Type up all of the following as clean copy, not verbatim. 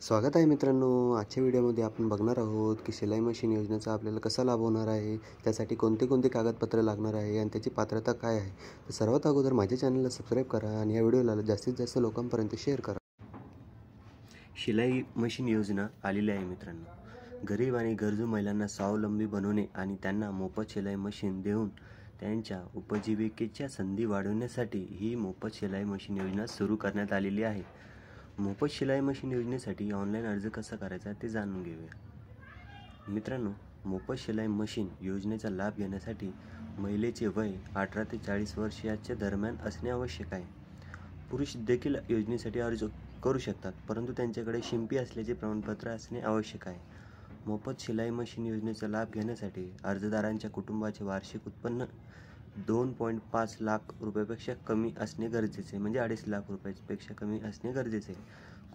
स्वागत आहे मित्रांनो. आजच्या व्हिडिओमध्ये आपण बघणार आहोत की शिलाई मशीन योजनेचा आपल्याला कसा लाभ होणार आहे, त्यासाठी कोणते कोणते कागदपत्रे लागणार आहे आणि त्याची पात्रता काय आहे. तर सर्वात अगोदर माझ्या चॅनलला सबस्क्राईब करा आणि या व्हिडिओला जास्तीत जास्त लोकांपर्यंत शेअर करा. शिलाई मशीन योजना आलेली आहे मित्रांनो. गरीब आणि गरजू महिलांना स्वावलंबी बनवणे आणि त्यांना मोफत शिलाई मशीन देऊन त्यांच्या उपजीविकेच्या संधी वाढवण्यासाठी ही मोफत शिलाई मशीन योजना सुरू करण्यात आलेली आहे. मोफत शिलाई मशीन योजनेसाठी ऑनलाईन अर्ज कसा करायचा ते जाणून घेऊया. मित्रांनो, मोफत शिलाई मशीन योजनेचा लाभ घेण्यासाठी महिलेचे वय 18 ते 40 वर्षाच्या दरम्यान असणे आवश्यक आहे. पुरुष देखील योजनेसाठी अर्ज करू शकतात, परंतु त्यांच्याकडे शिंपी असल्याचे प्रमाणपत्र असणे आवश्यक आहे. मोफत शिलाई मशीन योजनेचा लाभ घेण्यासाठी अर्जदारांच्या कुटुंबाचे वार्षिक उत्पन्न 2.5 लाख रुपयापेक्षा कमी असणे गरजेचे, म्हणजे 2.5 लाख रुपयापेक्षा कमी असणे गरजेचे.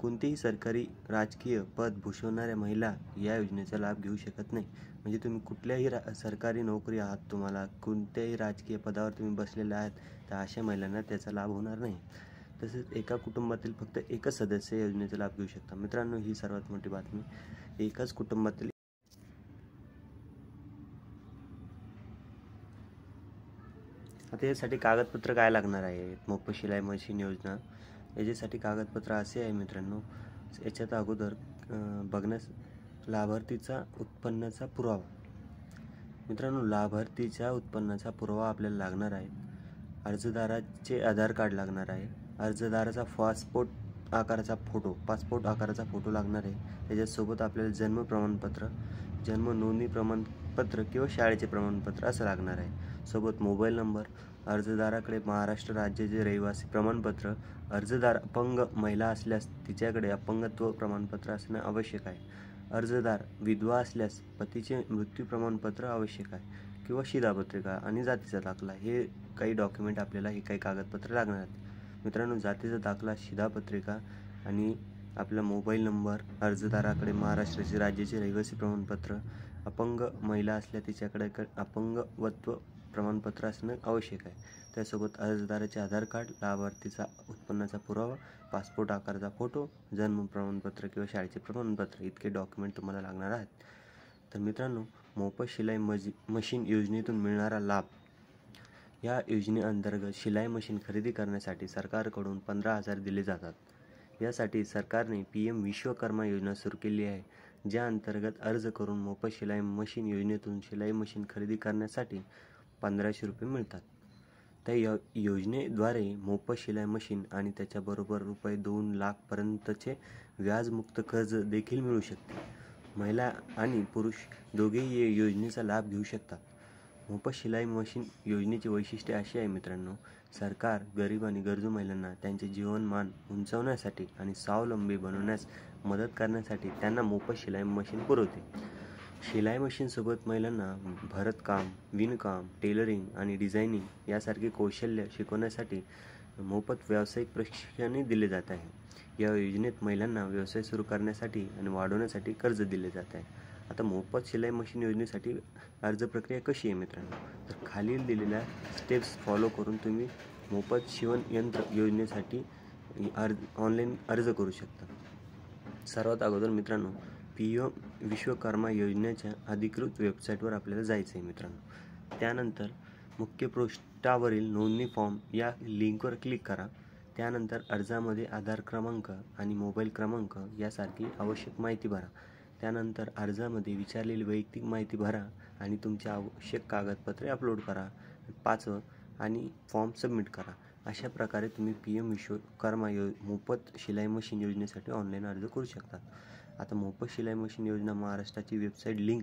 कोणतेही सरकारी राजकीय पद भूषवणाऱ्या महिला या योजनेचा लाभ घेऊ शकत नाही. म्हणजे तुम्ही कुठल्याही सरकारी नोकरी आहात, तुम्हाला कोणत्याही राजकीय पदावर तुम्ही बसलेले आहात, तर अशा महिलांना त्याचा लाभ होणार नाही. तसेच एका कुटुंबातील फक्त एकच सदस्य योजनेचा लाभ घेऊ शकता. मित्रांनो, ही सर्वात मोठी बातमी. एकाच कुटुंबातील आता यासाठी कागदपत्र काय लागणार आहे. मोफत शिलाई मशीन योजना याच्यासाठी कागदपत्र असे आहे मित्रांनो. याच्यात अगोदर बघण्यास लाभार्थीचा उत्पन्नाचा पुरावा. मित्रांनो, लाभार्थीच्या उत्पन्नाचा पुरावा आपल्याला लागणार आहे. अर्जदाराचे आधार कार्ड लागणार आहे. अर्जदाराचा पासपोर्ट आकाराचा फोटो लागणार आहे. त्याच्यासोबत आपल्याला जन्म प्रमाणपत्र, जन्म नोंदणी प्रमाणपत्र किंवा शाळेचे प्रमाणपत्र असं लागणार आहे. सोबत मोबाईल नंबर, अर्जदाराकडे महाराष्ट्र राज्याचे रहिवासी प्रमाणपत्र, अर्जदार अपंग महिला असल्यास तिच्याकडे अपंगत्व प्रमाणपत्र असणं आवश्यक आहे. अर्जदार विधवा असल्यास पतीचे मृत्यू प्रमाणपत्र आवश्यक आहे किंवा शिधापत्रिका आणि जातीचा दाखला, हे काही डॉक्युमेंट आपल्याला हे काही कागदपत्र लागणार आहेत. मित्रांनो, जातीचा दाखला, शिधापत्रिका आणि आपला मोबाईल नंबर, अर्जदाराकडे महाराष्ट्राचे राज्याचे रहिवासी प्रमाणपत्र, अपंग महिला असल्या तिच्याकडे अपंगत्व प्रमाणपत्र असणं आवश्यक आहे. त्यासोबत अर्जदाराचे आधार कार्ड, लाभार्थीचा उत्पन्नाचा पुरावा, पासपोर्ट आकाराचा फोटो, जन्म प्रमाणपत्र किंवा शाळेचे प्रमाणपत्र, इतके डॉक्युमेंट तुम्हाला लागणार आहेत. तर मित्रांनो, मोफत शिलाई मशीन योजनेतून मिळणारा लाभ. या योजनेअंतर्गत शिलाई मशीन खरेदी करण्यासाठी सरकारकडून 15,000 दिले जातात. यासाठी सरकारने PM विश्वकर्मा योजना सुरू केली आहे, ज्या अंतर्गत अर्ज करून मोफत शिलाई मशीन योजनेतून शिलाई मशीन खरेदी करण्यासाठी 1,500 रुपये मिळतात. त्या योजनेद्वारे मोफत शिलाई मशीन आणि त्याच्याबरोबर रुपये 2 लाखपर्यंतचे व्याजमुक्त कर्ज देखील मिळू शकते. महिला आणि पुरुष दोघेही या योजनेचा लाभ घेऊ शकतात. मोफत शिलाई मशीन योजनेची वैशिष्ट्ये अशी आहे मित्रांनो. सरकार गरीब आणि गरजू महिलांना त्यांचे जीवनमान उंचावण्यासाठी आणि स्वावलंबी बनवण्यास मदत करण्यासाठी त्यांना मोफत शिलाई मशीन पुरवते. शिलाई मशीनसोबत महिलांना भरतकाम, विणकाम, टेलरिंग आणि डिझायनिंग यासारखे कौशल्य शिकवण्यासाठी मोफत व्यावसायिक प्रशिक्षणही दिले जात आहे. या योजनेत महिलांना व्यवसाय सुरू करण्यासाठी आणि वाढवण्यासाठी कर्ज दिले जात आहे. आता मोफत शिलाई मशीन योजनेसाठी अर्ज प्रक्रिया कशी आहे मित्रांनो, तर खालील दिलेल्या स्टेप्स फॉलो करून तुम्ही मोफत शिवण यंत्र योजनेसाठी ऑनलाईन अर्ज करू शकता. सर्वात अगोदर मित्रांनो, PM विश्वकर्मा योजनेच्या अधिकृत वेबसाईटवर आपल्याला जायचं आहे मित्रांनो. त्यानंतर मुख्य पृष्ठावरील नोंदणी फॉर्म या लिंकवर क्लिक करा. त्यानंतर अर्जामध्ये आधार क्रमांक आणि मोबाईल क्रमांक यासारखी आवश्यक माहिती भरा. त्यानंतर अर्जामध्ये विचारलेली वैयक्तिक माहिती भरा आणि तुमची आवश्यक कागदपत्रे अपलोड करा. 5 आणि फॉर्म सबमिट करा. अशा प्रकारे तुम्ही PM विश्वकर्मा मोफत शिलाई मशीन योजनेसाठी ऑनलाईन अर्ज करू शकता. आता मोफत शिलाई मशीन योजना महाराष्ट्राची वेबसाईट लिंक